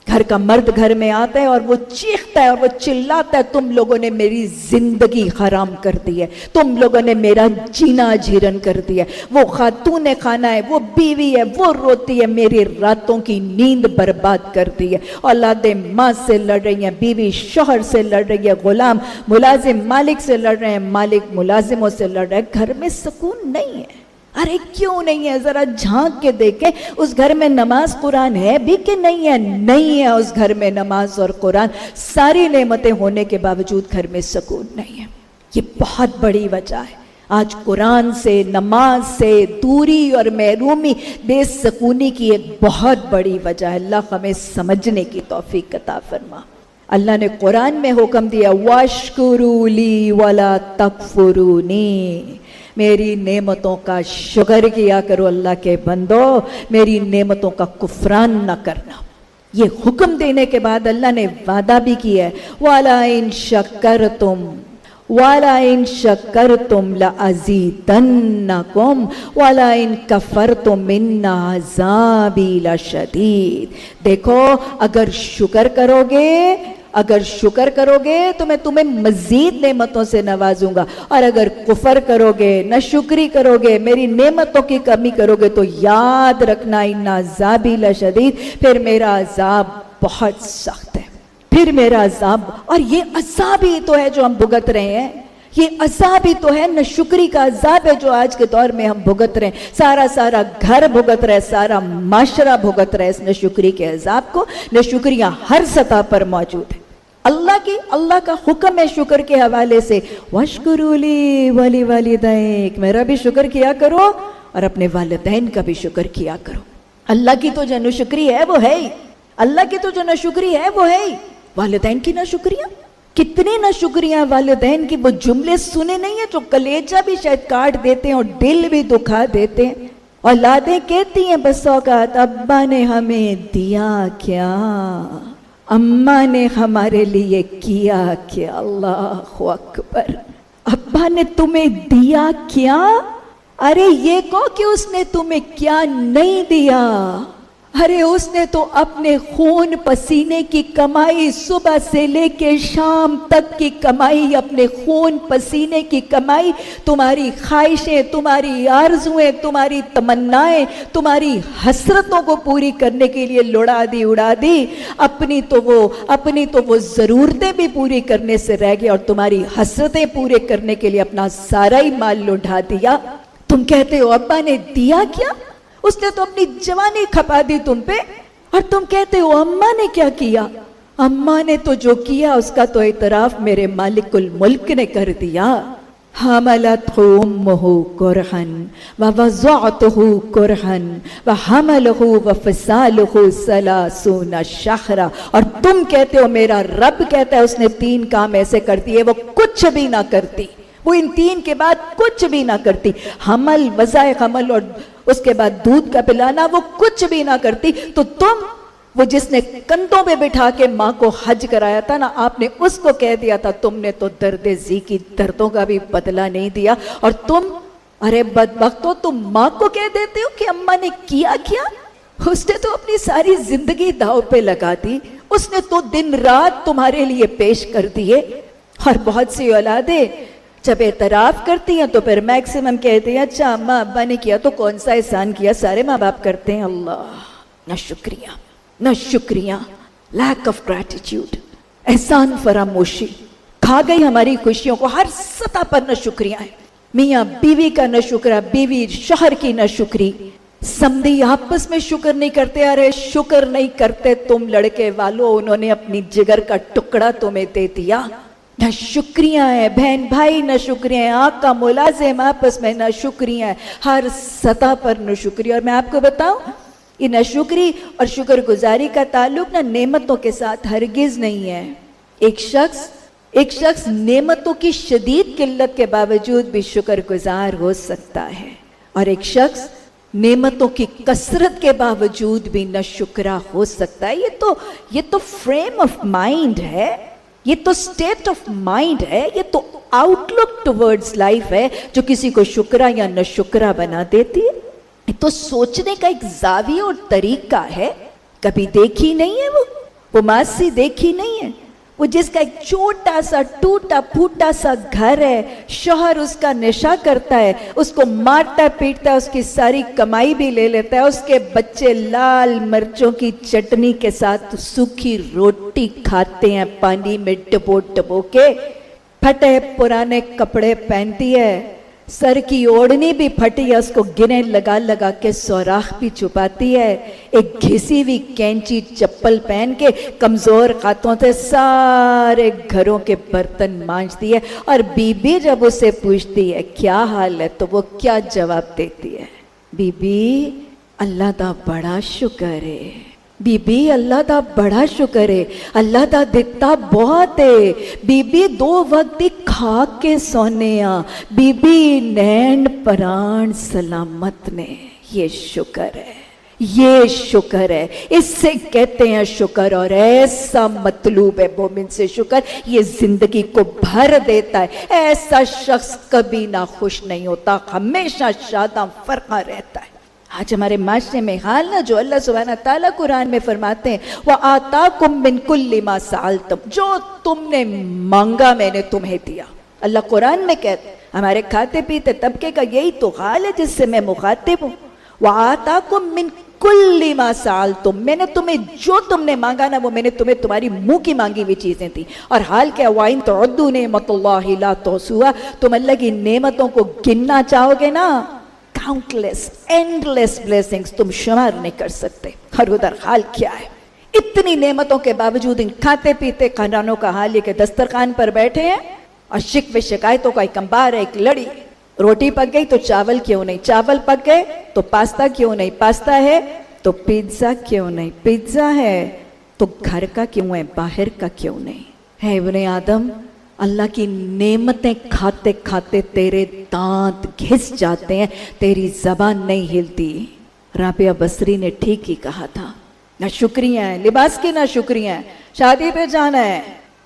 گھر کا مرد گھر میں آتا ہے اور وہ چیختا ہے اور وہ چلاتا ہے، تم لوگوں نے میری زندگی حرام کر دی ہے، تم لوگوں نے میرا جینا اجیرن کر دیا ہے۔ وہ خاتون خانہ ہے، وہ بیوی ہے، وہ روتی ہے، میری راتوں کی نیند برباد کر دی ہے۔ اولادیں ماں سے لڑ رہی ہیں، بیوی شوہر سے لڑ رہی ہے، غلام ملازم مالک سے لڑ رہے ہیں، مالک ملازموں سے لڑ رہے ہیں۔ گھر میں سکون نہیں ہے۔ ارے کیوں نہیں ہے؟ ذرا جھانک کے دیکھیں اس گھر میں نماز قرآن ہے بھی کہ نہیں ہے؟ نہیں ہے اس گھر میں نماز اور قرآن، ساری نعمتیں ہونے کے باوجود گھر میں سکون نہیں ہے۔ یہ بہت بڑی وجہ ہے۔ آج قرآن سے، نماز سے دوری اور محرومی بے سکونی کی ایک بہت بڑی وجہ ہے۔ اللہ ہمیں سمجھنے کی توفیق عطا فرما۔ اللہ نے قرآن میں حکم دیا واشکروا لی ولا تکفرونی، میری نعمتوں کا شکر کیا کرو اللہ کے بندو، میری نعمتوں کا کفران نہ کرنا۔ یہ حکم دینے کے بعد اللہ نے وعدہ بھی کیا ہے وَلَئِن شَكَرْتُمْ وَلَئِن شَكَرْتُمْ لَأَزِيدَنَّكُمْ وَلَئِن كَفَرْتُمْ إِنَّ عَذَابِي لَشَدِيدٌ۔ دیکھو اگر شکر کرو گے تو میں تمہیں مزید نعمتوں سے نوازوں گا، اور اگر کفر کرو گے، ناشکری کرو گے، میری نعمتوں کی کمی کرو گے تو یاد رکھنا ان عذابی لشدید، پھر میرا عذاب بہت سخت ہے، پھر میرا عذاب۔ اور یہ عذاب ہی تو ہے جو ہم بھگت رہے ہیں، یہ عذاب ہی تو ہے، ناشکری کا عذاب ہے جو آج کے دور میں ہم بھگت رہے ہیں۔ سارا گھر بھگت رہے، سارا معاشرہ بھگت رہے اس ناشکری کے عذاب کو۔ ناشکریاں ہر سطح پر موجود ہیں۔ اللہ کا حکم ہے شکر کے حوالے سے وَاشْكُرُوا لِي وَلِوَالِدَيْكَ، میرا بھی شکر کیا کرو اور اپنے والدین کا بھی شکر کیا کرو۔ اللہ کی تو جو ناشکری ہے وہ ہے ہی، اللہ کی تو جو ناشکری ہے وہ ہے ہی۔ والدین کی ناشکریاں، کتنی ناشکریاں والدین کی، وہ جملے سنے نہیں ہیں جو کلیجہ بھی شاید کاٹ دیتے ہیں اور دل بھی دکھا دیتے ہیں۔ اولادیں کہتی ہیں بس اوقات ابا نے ہمیں دیا کیا، اماں نے ہمارے لیے کیا کیا۔ اللہ اکبر، ابا نے تمہیں دیا کیا؟ ارے یہ کہو کہ اس نے تمہیں کیا نہیں دیا۔ ارے اس نے تو اپنے خون پسینے کی کمائی، صبح سے لے کے شام تک کی کمائی، اپنے خون پسینے کی کمائی، تمہاری خواہشیں، تمہاری آرزویں، تمہاری تمنائیں، تمہاری حسرتوں کو پوری کرنے کے لیے اڑا دی۔ اپنی تو وہ ضرورتیں بھی پوری کرنے سے رہ گئی اور تمہاری حسرتیں پورے کرنے کے لیے اپنا سارا ہی مال لوٹا دیا۔ تم کہتے ہو ابا نے دیا کیا؟ اس نے تو اپنی جوانی کھپا دی تم پہ، اور تم کہتے ہو اماں نے کیا کیا؟ اماں نے تو جو کیا اس کا تو اعتراف میرے مالک الملک نے کر دیا۔ حملتہ امہ کرہن ووضعتہ کرہن وحملہ وفصالہ ثلاثون شہرا، اور تم کہتے ہو میرا رب کہتا ہے اس نے 3 کام ایسے کر دیے، وہ کچھ بھی نہ کرتی، وہ ان 3 کے بعد کچھ بھی نہ کرتی۔ حمل، وضع حمل، اور اس کے بعد دودھ کا پلانا، وہ کچھ بھی نہ کرتی۔ تو تم، وہ جس نے کندھوں پہ بٹھا کے ماں کو حج کرایا تھا نا، آپ نے اس کو کہہ دیا تھا تم نے تو درد ذی کی دردوں کا بھی بدلہ نہیں دیا، اور تم، ارے بدبختو، تم ماں کو کہہ دیتے ہو کہ اماں نے کیا کیا؟ اس نے تو اپنی ساری زندگی داؤ پہ لگا دی، اس نے تو دن رات تمہارے لیے پیش کر دیے۔ اور بہت سی اولادیں جب اعتراف کرتی ہیں تو پھر میکسیمم کہتے ہیں اچھا اماں ابا نے کیا تو کون سا احسان کیا، سارے ماں باپ کرتے ہیں۔ اللہ، نہ شکریہ، لیک آف گریٹیٹیوڈ، احسان فراموشی کھا گئی ہماری خوشیوں کو۔ ہر سطح پر نہ شکریہ ہے، میاں بیوی کا نہ شکرہ، بیوی شوہر کی نہ شکری، سمدھی آپس میں شکر نہیں کرتے۔ ارے شکر نہیں کرتے تم لڑکے والو، انہوں نے اپنی جگر کا ٹکڑا تمہیں دے دیا۔ نہ شکریہ ہے، بہن بھائی نہ شکریہ ہے، آقا ملازم آپس میں نہ شکریہ ہے، ہر سطح پر نہ شکریہ۔ اور میں آپ کو بتاؤں، یہ نہ شکری اور شکر گزاری کا تعلق نہ نعمتوں کے ساتھ ہرگز نہیں ہے۔ ایک شخص نعمتوں کی شدید قلت کے باوجود بھی شکر گزار ہو سکتا ہے، اور ایک شخص نعمتوں کی کثرت کے باوجود بھی نہ شکرا ہو سکتا ہے۔ یہ تو فریم آف مائنڈ ہے، یہ تو سٹیٹ آف مائنڈ ہے، یہ تو آؤٹ لک ٹورڈز لائف ہے جو کسی کو شکرا یا نہ شکرا بنا دیتی ہے۔ یہ تو سوچنے کا ایک زاویہ اور طریقہ ہے۔ کبھی دیکھی نہیں ہے وہ ماسی دیکھی نہیں ہے، وہ جس کا ایک چھوٹا سا ٹوٹا پھوٹا سا گھر ہے، شوہر اس کا نشہ کرتا ہے، اس کو مارتا پیٹتا ہے، اس کی ساری کمائی بھی لے لیتا ہے، اس کے بچے لال مرچوں کی چٹنی کے ساتھ سوکھی روٹی کھاتے ہیں پانی میں ڈبو کے، پھٹے پرانے کپڑے پہنتی ہے، سر کی اوڑھنی بھی پھٹی ہے، اس کو گنے لگا کے سوراخ بھی چھپاتی ہے، ایک گھسی ہوئی کینچی چپل پہن کے کمزور ہاتھوں سے سارے گھروں کے برتن مانجتی ہے۔ اور بی بی جب اسے پوچھتی ہے کیا حال ہے تو وہ کیا جواب دیتی ہے؟ بی بی اللہ دا بڑا شکر ہے، بی بی اللہ دا بڑا شکر ہے، اللہ دا دتا بہت ہے، بی بی 2 وقت دی کھا کے سونے آ، بی بی نینڈ پران سلامت نے، یہ شکر ہے، یہ شکر ہے، اس سے کہتے ہیں شکر، اور ایسا مطلوب ہے مومن سے شکر، یہ زندگی کو بھر دیتا ہے، ایسا شخص کبھی نہ خوش نہیں ہوتا، ہمیشہ شاداں فرقہ رہتا ہے۔ آج ہمارے معاشرے میں حال نہ جو اللہ سبحانہ تعالیٰ قرآن میں فرماتے ہیں وَآتَاكُم مِّن كُلِّ مَا سَأَلْتُم، جو تم نے مانگا میں نے تمہیں دیا۔ اللہ قرآن میں کہتے ہیں، ہمارے کھاتے پیتے طبقے کا یہی تو حال ہے جس سے میں مخاطب ہوں۔ وَآتَاكُم مِّن كُلِّ مَا سَأَلْتُم، میں نے تمہیں جو تم نے مانگا نا وہ میں نے تمہیں تمہاری منہ کی مانگی ہوئی چیزیں تھیں، اور حال کیا وَإِن تَعُدُّوا نِعْمَتَ اللَّهِ لَا تُحْصُوهَا، تم اللہ کی نعمتوں کو گننا چاہو گے نا، countless endless blessings تم شمار نہیں کر سکتے۔ اور ادھر حال کیا ہے، اتنی نعمتوں کے باوجود ان کھاتے پیتے خاندانوں کا حال یہ کہ دسترخوان پر بیٹھے ہیں اور شکوے شکایتوں کا ایک انبار ہے، ایک لڑی، روٹی پک گئی تو چاول کیوں نہیں، چاول پک گئے تو پاستا کیوں نہیں، پاستا ہے تو پیزا کیوں نہیں، پیزا ہے تو گھر کا کیوں ہے، باہر کا کیوں نہیں ہے۔ ابن آدم، اللہ کی نعمتیں کھاتے کھاتے تیرے دانت گھس جاتے ہیں، تیری زبان نہیں ہلتی۔ رابعہ بصری نے ٹھیک ہی کہا تھا، نہ شکریہ ہیں، لباس کی نہ شکریہ ہیں، شادی پہ جانا ہے،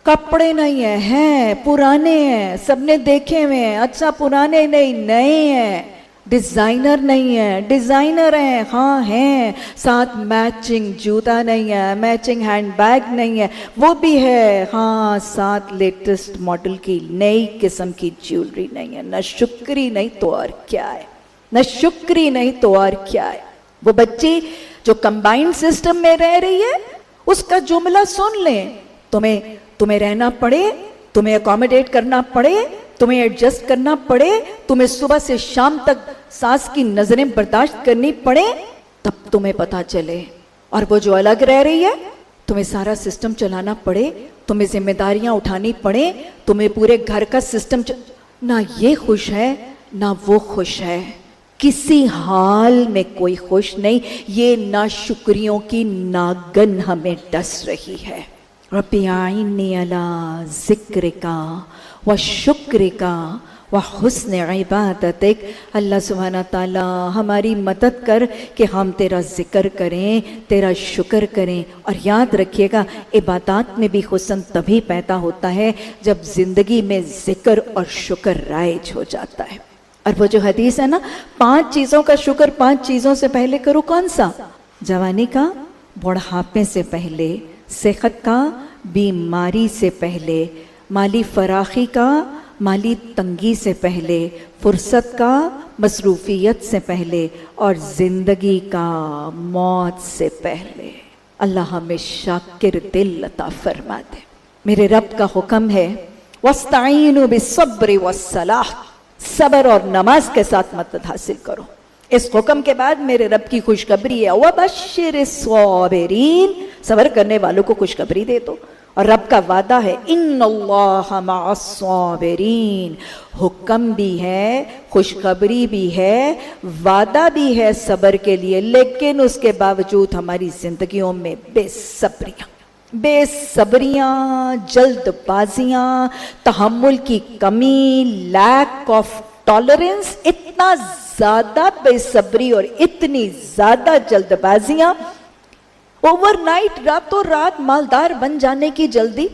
کپڑے نہیں ہیں پرانے ہیں، سب نے دیکھے ہوئے ہیں، اچھا پرانے نہیں نئے ہیں، ڈیزائنر نہیں ہے، ڈیزائنر ہیں ہاں ہیں، ساتھ میچنگ جوتا نہیں ہے، میچنگ ہینڈ بیگ نہیں ہے، وہ بھی ہے ہاں، ساتھ لیٹسٹ ماڈل کی نئی قسم کی جیولری نہیں ہے۔ نہ شکری نہیں تو اور کیا ہے، نہ شکری نہیں تو اور کیا ہے۔ وہ بچی جو کمبائنڈ سسٹم میں رہ رہی ہے اس کا جملہ سن لیں، تمہیں رہنا پڑے، تمہیں اکوموڈیٹ کرنا پڑے، تمہیں ایڈجسٹ کرنا پڑے، تمہیں صبح سے شام تک ساس کی نظریں برداشت کرنی پڑے، تب تمہیں پتا چلے۔ اور وہ جو الگ رہ رہی ہے تمہیں سارا سسٹم چلانا پڑے، تمہیں ذمہ داریاں اٹھانی پڑے، تمہیں پورے گھر کا سسٹم نہ یہ خوش ہے نہ وہ خوش ہے، کسی حال میں کوئی خوش نہیں۔ یہ ناشکریوں کی ناگن ہمیں ڈس رہی ہے۔ ربی اعنی علی ذکرک و شکرک و حسن عبادتک، اللہ سبحانہ تعالی ہماری مدد کر کہ ہم تیرا ذکر کریں، تیرا شکر کریں۔ اور یاد رکھیے گا عبادات میں بھی حسن تبھی پیدا ہوتا ہے جب زندگی میں ذکر اور شکر رائج ہو جاتا ہے۔ اور وہ جو حدیث ہے نا، 5 چیزوں کا شکر 5 چیزوں سے پہلے کرو، کون سا؟ جوانی کا، بڑھاپے سے پہلے، صحت کا، بیماری سے پہلے، مالی فراخی کا، مالی تنگی سے پہلے، فرصت کا، مصروفیت سے پہلے، اور زندگی کا، موت سے پہلے۔ اللہ ہمیں شاکر دل عطا فرما دے۔ میرے رب کا حکم ہے وَاسْتَعِينُوا بِالصَّبْرِ وَالصَّلَاحِ، صبر اور نماز کے ساتھ مدد حاصل کرو۔ اس حکم کے بعد میرے رب کی خوشخبری ہے وَبَشِّرِ الصَّابِرِينَ، صبر کرنے والوں کو خوشخبری دے دو۔ اور رب کا وعدہ ہے ان اللہ مع الصابرین، حکم بھی ہے، خوشخبری بھی ہے، وعدہ بھی ہے صبر کے لیے، لیکن اس کے باوجود ہماری زندگیوں میں بے صبریاں، جلد بازیاں، تحمل کی کمی، لیک آف ٹالرنس، اتنا زیادہ بے صبری اور اتنی زیادہ جلد بازیاں، اوور نائٹ، راتوں رات مالدار بن جانے کی جلدی،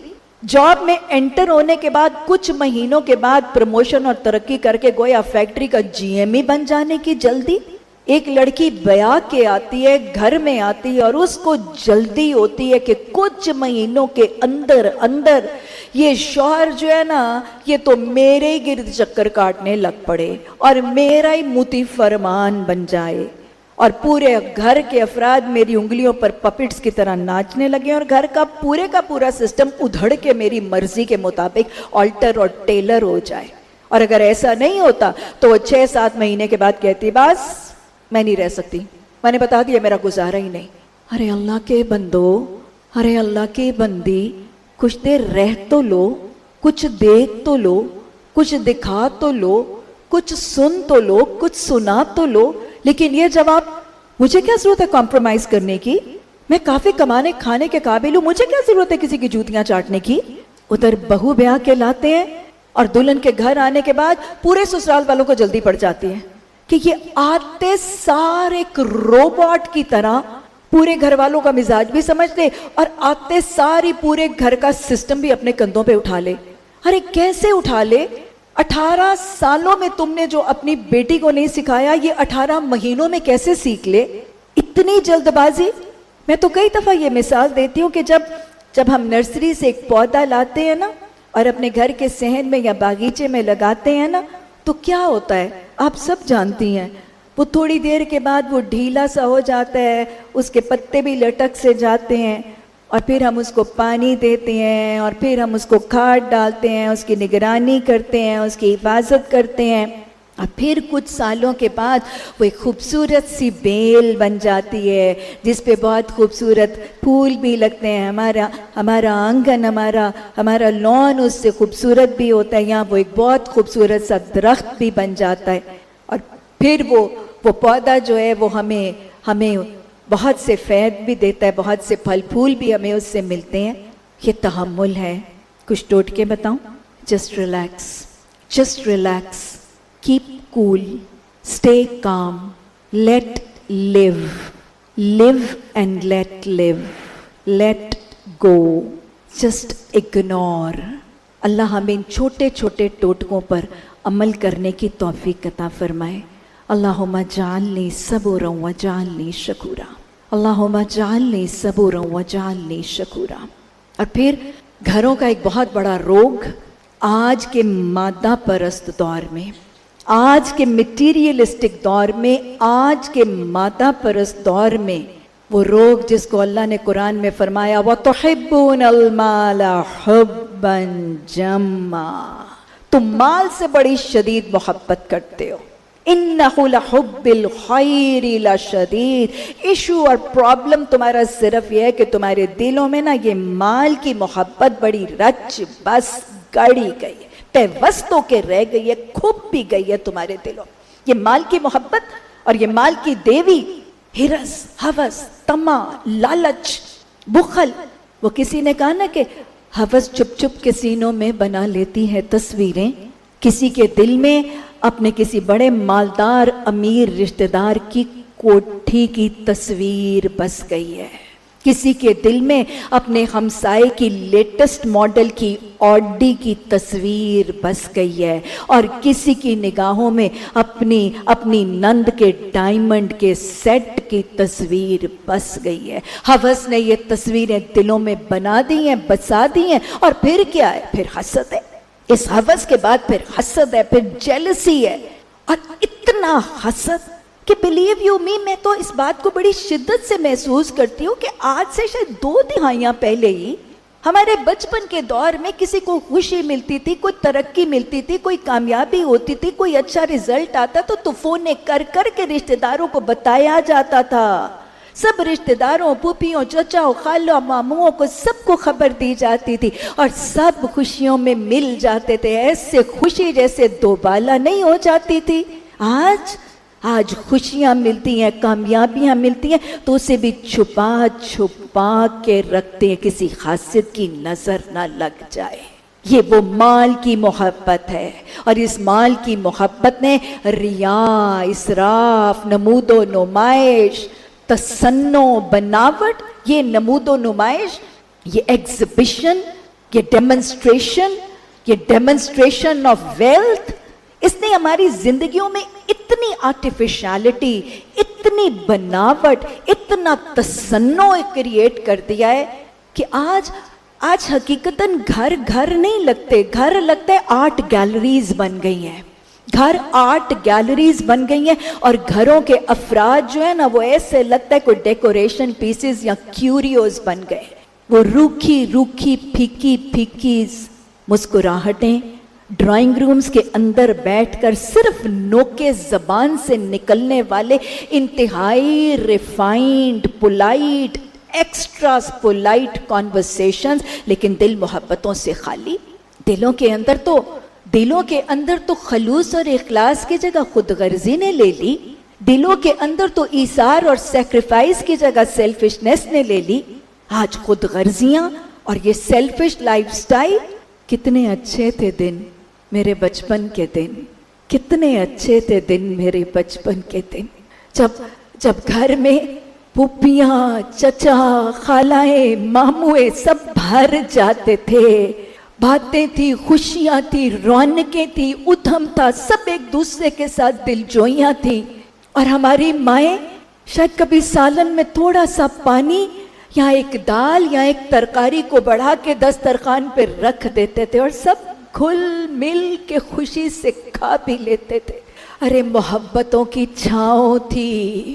جاب میں انٹر ہونے کے بعد کچھ مہینوں کے بعد پروموشن اور ترقی کر کے گویا فیکٹری کا جی ایم ای بن جانے کی جلدی۔ ایک لڑکی بیاہ کے آتی ہے، گھر میں آتی ہے اور اس کو جلدی ہوتی ہے کہ کچھ مہینوں کے اندر اندر یہ شوہر جو ہے نا یہ تو میرے ہی گرد چکر کاٹنے لگ پڑے اور میرا ہی مطیع فرمان بن جائے، اور پورے گھر کے افراد میری انگلیوں پر پپٹس کی طرح ناچنے لگے اور گھر کا پورا سسٹم ادھڑ کے میری مرضی کے مطابق آلٹر اور ٹیلر ہو جائے۔ اور اگر ایسا نہیں ہوتا تو وہ 6-7 مہینے کے بعد کہتی بس میں نہیں رہ سکتی، میں نے بتا دیا میرا گزارا ہی نہیں۔ ارے اللہ کے بندو، ارے اللہ کے بندی، کچھ دیر رہ تو لو، کچھ دیکھ تو لو، کچھ دکھا تو لو، کچھ سن تو لو، کچھ سنا تو لو۔ لیکن یہ جواب، مجھے کیا ضرورت ہے کمپرومائز کرنے کی، میں کافی کمانے کھانے کے قابل ہوں، مجھے کیا ضرورت ہے کسی کی جوتیاں چاٹنے کی. ادھر بہو بیاہ کے لاتے ہیں اور دلہن کے گھر آنے کے بعد پورے سسرال والوں کو جلدی پڑ جاتی ہے کہ یہ آتے سارے ایک روبوٹ کی طرح پورے گھر والوں کا مزاج بھی سمجھتے اور آتے ساری پورے گھر کا سسٹم بھی اپنے کندھوں پہ اٹھا لے. ارے کیسے اٹھا لے؟ 18 سالوں میں تم نے جو اپنی بیٹی کو نہیں سکھایا یہ 18 مہینوں میں کیسے سیکھ لے؟ اتنی جلد بازی. میں تو کئی دفعہ یہ مثال دیتی ہوں کہ جب ہم نرسری سے ایک پودا لاتے ہیں نا اور اپنے گھر کے صحن میں یا باغیچے میں لگاتے ہیں نا تو کیا ہوتا ہے آپ سب جانتی ہیں. وہ تھوڑی دیر کے بعد وہ ڈھیلا سا ہو جاتا ہے، اس کے پتے بھی لٹک سے جاتے ہیں اور پھر ہم اس کو پانی دیتے ہیں اور پھر ہم اس کو کھاد ڈالتے ہیں، اس کی نگرانی کرتے ہیں، اس کی حفاظت کرتے ہیں اور پھر کچھ سالوں کے بعد وہ ایک خوبصورت سی بیل بن جاتی ہے جس پہ بہت خوبصورت پھول بھی لگتے ہیں. ہمارا آنگن ہمارا لان اس سے خوبصورت بھی ہوتا ہے. یہاں وہ ایک بہت خوبصورت سا درخت بھی بن جاتا ہے اور پھر وہ پودا جو ہے وہ ہمیں بہت سے فید بھی دیتا ہے، بہت سے پھل پھول بھی ہمیں اس سے ملتے ہیں. یہ تحمل ہے. کچھ ٹوٹکے بتاؤں؟ Just relax, keep cool, stay calm, let live and let go, just ignore. اللہ ہمیں ان چھوٹے چھوٹے ٹوٹکوں پر عمل کرنے کی توفیق عطا فرمائے. اللہم اجعلنی صبورا واجعلنی شکورا، اللہم اجعلنی صبورا واجعلنی شکورا. اور پھر گھروں کا ایک بہت بڑا روگ آج کے مادہ پرست دور میں، آج کے مٹیریلسٹک دور میں، آج کے مادہ پرست دور میں وہ روگ جس کو اللہ نے قرآن میں فرمایا وَتُحِبُّونَ الْمَالَ حُبًّا جَمًّا، تم مال سے بڑی شدید محبت کرتے ہو. اِنَّهُ لَحُبِّ الْخَيْرِ لَشَدِيدٌ. ایشو اور پرابلم تمہارا صرف یہ ہے کہ تمہارے دلوں میں نا یہ مال کی محبت بڑی رچ بس گڑی گئی ہے، پیوستوں کے رہ گئی ہے، کھپ بھی گئی ہے تمہارے دلوں. یہ مال کی محبت اور یہ مال کی دیوی، ہرس، ہوس، طمع، لالچ، بخل. وہ کسی نے کہا نا کہ ہوس چھپ چھپ کے سینوں میں بنا لیتی ہے تصویریں. کسی کے دل میں اپنے کسی بڑے مالدار امیر رشتہ دار کی کوٹھی کی تصویر بس گئی ہے. کسی کے دل میں اپنے ہمسائے کی لیٹسٹ ماڈل کی آڈی کی تصویر بس گئی ہے اور کسی کی نگاہوں میں اپنی نند کے ڈائمنڈ کے سیٹ کی تصویر بس گئی ہے. ہوس نے یہ تصویریں دلوں میں بنا دی ہیں، بسا دی ہیں. اور پھر کیا ہے؟ پھر حسد ہے. اس ہوس کے بعد پھر حسد ہے، پھر جیلسی ہے. اور اتنا حسد کہ بلیو یو می، میں تو اس بات کو بڑی شدت سے محسوس کرتی ہوں کہ آج سے شاید 2 دہائیاں پہلے ہی ہمارے بچپن کے دور میں کسی کو خوشی ملتی تھی، کوئی ترقی ملتی تھی، کوئی کامیابی ہوتی تھی، کوئی اچھا رزلٹ آتا تو فون کر کے رشتہ داروں کو بتایا جاتا تھا. سب رشتہ داروں، پھوپھیوں، چچاؤں، خالوں، ماموں کو سب کو خبر دی جاتی تھی اور سب خوشیوں میں مل جاتے تھے. ایسے خوشی جیسے دوبالا نہیں ہو جاتی تھی. آج خوشیاں ملتی ہیں، کامیابیاں ملتی ہیں تو اسے بھی چھپا کے رکھتے ہیں کسی حاسد کی نظر نہ لگ جائے. یہ وہ مال کی محبت ہے اور اس مال کی محبت نے ریا، اسراف، نمود و نمائش، تصنع، بناوٹ، یہ نمود و نمائش، یہ ایگزیبیشن، یہ ڈیمنسٹریشن آف ویلتھ، اس نے ہماری زندگیوں میں اتنی آرٹیفیشلٹی، اتنی بناوٹ، اتنا تصنع کریٹ کر دیا ہے کہ آج حقیقتاً گھر نہیں لگتے، گھر لگتا ہے آرٹ گیلریز بن گئی ہیں. گھر آرٹ گیلریز بن گئی ہیں اور گھروں کے افراد جو ہے نا وہ ایسے لگتا ہے کوئی ڈیکوریشن پیسز یا کیوریوز بن گئے. وہ روکھی پھیکی مسکراہٹیں ڈرائنگ رومز کے اندر بیٹھ کر صرف نوکے زبان سے نکلنے والے انتہائی refined, polite, extra polite conversations, لیکن دل محبتوں سے خالی. دلوں کے اندر تو خلوص اور اخلاص کی جگہ خود غرضی نے لے لی. دلوں کے اندر تو ایثار اور سیکریفائس کی جگہ سیلفشنس نے لے لی. آج خود غرضیاں اور یہ سیلفش لائف سٹائل. کتنے اچھے تھے دن میرے بچپن کے دن, کتنے اچھے تھے دن میرے بچپن کے دن, جب گھر میں پھوپھیاں, چچا, خالائیں, ماموئے سب بھر جاتے تھے. باتیں تھی, خوشیاں تھی, رونقیں تھی, ادھم تھا, سب ایک دوسرے کے ساتھ دل جوئیاں تھیں. اور ہماری مائیں شاید کبھی سالن میں تھوڑا سا پانی یا ایک دال یا ایک ترکاری کو بڑھا کے دسترخوان پہ رکھ دیتے تھے اور سب گھل مل کے خوشی سے کھا بھی لیتے تھے. ارے محبتوں کی چھاؤں تھی,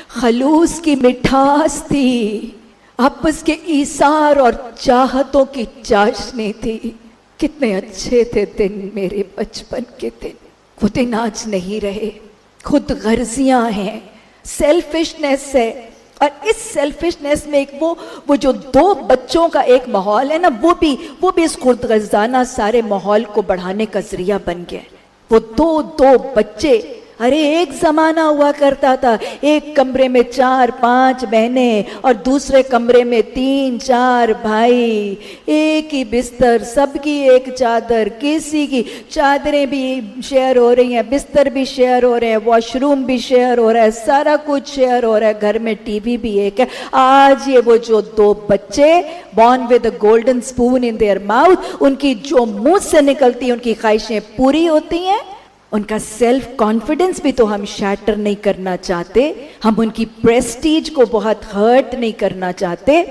خلوص کی مٹھاس تھی, آپس کے ایثار اور چاہتوں کی چاشنی تھی. کتنے اچھے تھے دن میرے بچپن کے دن. وہ دن آج نہیں رہے. خود غرضیاں ہیں, سیلفشنس ہے. اور اس سیلفشنس میں ایک وہ جو دو بچوں کا ایک ماحول ہے نا, وہ بھی اس خود غرضانہ سارے ماحول کو بڑھانے کا ذریعہ بن گیا. وہ دو بچے, ارے ایک زمانہ ہوا کرتا تھا ایک کمرے میں 4-5 بہنیں اور دوسرے کمرے میں 3-4 بھائی, ایک ہی بستر, سب کی ایک چادر, کسی کی چادریں بھی شیئر ہو رہی ہیں, بستر بھی شیئر ہو رہے ہیں, واش روم بھی شیئر ہو رہا ہے, سارا کچھ شیئر ہو رہا ہے, گھر میں ٹی وی بھی ایک ہے. آج یہ وہ جو 2 بچے born with a golden spoon in their mouth, ان کی جو منہ سے نکلتی ہیں ان کی خواہشیں پوری ہوتی ہیں. ان کا سیلف کانفیڈنس بھی تو ہم شیٹر نہیں کرنا چاہتے, ہم ان کی پریسٹیج کو بہت ہرٹ نہیں کرنا چاہتے.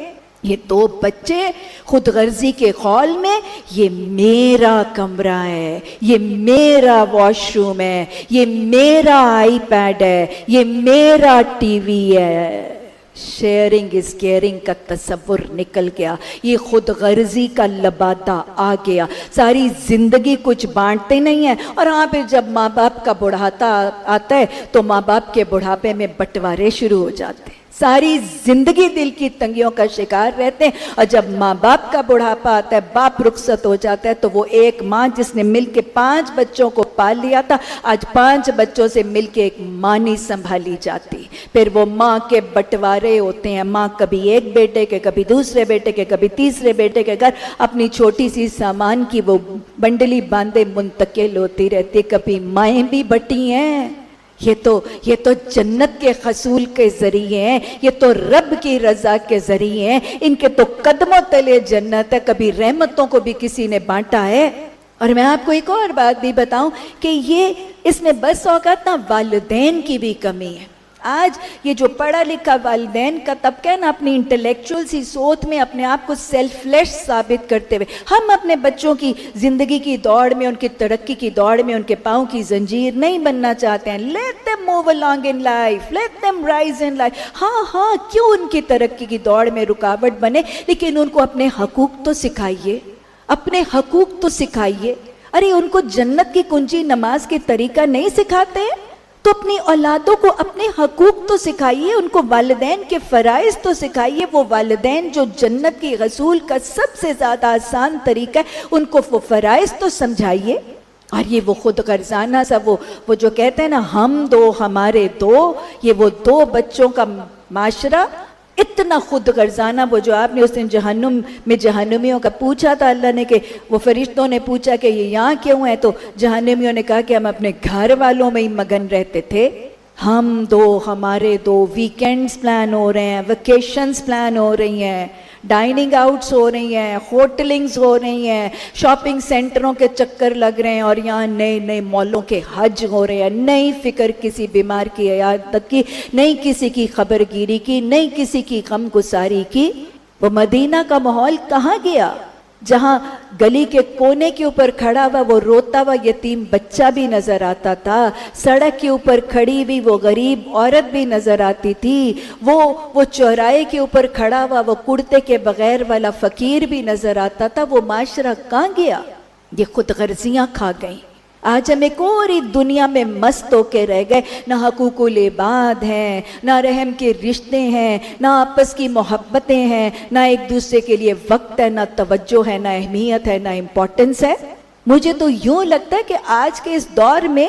یہ 2 بچے خود غرضی کے خول میں, یہ میرا کمرہ ہے, یہ میرا واش روم ہے, یہ میرا آئی پیڈ ہے, یہ میرا ٹی وی ہے. شیئرنگ از کیئرنگ کا تصور نکل گیا, یہ خود غرضی کا لبادہ آ گیا. ساری زندگی کچھ بانٹتے نہیں ہیں. اور ہاں پھر جب ماں باپ کا بڑھاپا آتا ہے تو ماں باپ کے بڑھاپے میں بٹوارے شروع ہو جاتے ہیں. ساری زندگی دل کی تنگیوں کا شکار رہتے ہیں. اور جب ماں باپ کا بڑھاپا آتا ہے, باپ رخصت ہو جاتا ہے, تو وہ ایک ماں جس نے مل کے 5 بچوں کو پال لیا تھا, آج 5 بچوں سے مل کے ایک ماں نہیں سنبھالی جاتی. پھر وہ ماں کے بٹوارے ہوتے ہیں. ماں کبھی ایک بیٹے کے, کبھی دوسرے بیٹے کے, کبھی تیسرے بیٹے کے گھر اپنی چھوٹی سی سامان کی وہ بنڈلی باندھے منتقل ہوتی رہتی. کبھی مائیں بھی بٹی ہیں. یہ تو جنت کے حصول کے ذریعے ہیں, یہ تو رب کی رضا کے ذریعے ہیں. ان کے تو قدموں تلے جنت ہے. کبھی رحمتوں کو بھی کسی نے بانٹا ہے. اور میں آپ کو ایک اور بات بھی بتاؤں کہ اس میں بس اوقات نا والدین کی بھی کمی ہے. آج یہ جو پڑھا لکھا والدین کا طبقہ ہے نا, اپنی انٹلیکچوئل سی سوچ میں اپنے آپ کو سیلف لیس ثابت کرتے ہوئے ہم اپنے بچوں کی زندگی کی دوڑ میں, ان کی ترقی کی دوڑ میں ان کے پاؤں کی زنجیر نہیں بننا چاہتے ہیں. Let them move along in life, let them rise in life. ہاں کیوں ان کی ترقی کی دوڑ میں رکاوٹ بنے, لیکن ان کو اپنے حقوق تو سکھائیے, اپنے حقوق تو سکھائیے. ارے ان کو جنت کی کنجی نماز کی طریقہ نہیں سکھاتے تو اپنی اولادوں کو اپنے حقوق تو سکھائیے, ان کو والدین کے فرائض تو سکھائیے. وہ والدین جو جنت کی حصول کا سب سے زیادہ آسان طریقہ ہے, ان کو وہ فرائض تو سمجھائیے. اور یہ وہ خود غرضانہ سا وہ جو کہتے ہیں نا ہم 2 ہمارے 2, یہ وہ 2 بچوں کا معاشرہ اتنا خود غرضانہ. وہ جو آپ نے اس دن جہنم میں جہنمیوں کا پوچھا تھا اللہ نے, کہ وہ فرشتوں نے پوچھا کہ یہ یہاں کیوں ہیں, تو جہنمیوں نے کہا کہ ہم اپنے گھر والوں میں ہی مگن رہتے تھے. ہم 2 ہمارے 2, ویکینڈز پلان ہو رہے ہیں, ویکیشنز پلان ہو رہی ہیں, ڈائننگ آؤٹس ہو رہی ہیں, ہوٹلنگز ہو رہی ہیں, شاپنگ سینٹروں کے چکر لگ رہے ہیں, اور یہاں نئے مالوں کے حج ہو رہے ہیں. نئی فکر کسی بیمار کی عیادت کی, نہیں کسی کی خبر گیری کی, نہیں کسی کی غم گساری کی. وہ مدینہ کا ماحول کہاں گیا جہاں گلی کے کونے کے اوپر کھڑا ہوا وہ روتا ہوا یتیم بچہ بھی نظر آتا تھا, سڑک کے اوپر کھڑی ہوئی وہ غریب عورت بھی نظر آتی تھی, وہ چوراہے کے اوپر کھڑا ہوا وہ کرتے کے بغیر والا فقیر بھی نظر آتا تھا. وہ معاشرہ کہاں گیا؟ یہ خود غرضیاں کھا گئیں. آج ہم ایک اور ہی دنیا میں مست ہو کے رہ گئے. نہ حقوق العباد ہیں, نہ رحم کے رشتے ہیں, نہ آپس کی محبتیں ہیں, نہ ایک دوسرے کے لیے وقت ہے, نہ توجہ ہے, نہ اہمیت ہے, نہ امپورٹنس ہے. مجھے تو یوں لگتا ہے کہ آج کے اس دور میں